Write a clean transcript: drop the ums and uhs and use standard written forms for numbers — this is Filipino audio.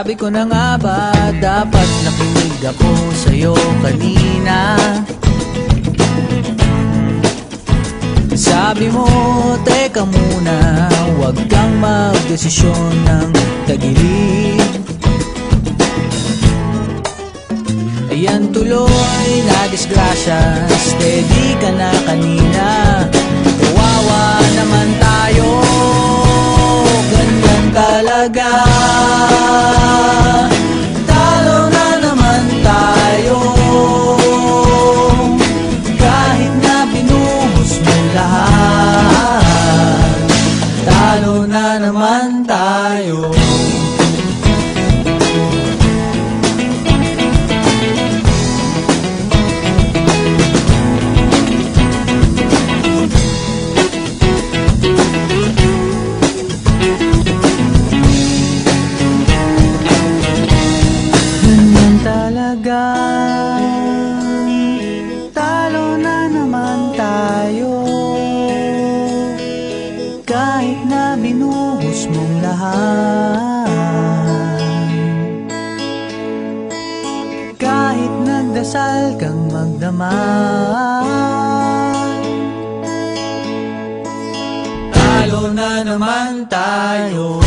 Sabi ko na nga ba, dapat nakinig ako sa'yo kanina. Sabi mo, teka muna, huwag kang magdesisyon ng tagilid. Ayan tuloy na disgrasya, steady ka na kanina. Kawawa naman tayo, ganyan talaga. Talo na naman tayo, kahit na binuhos mo lahat. Talo na naman tayo. Talo na naman tayo, kahit na binuhos mong lahat. Kahit nagdasal kang magdamag, talo na naman tayo.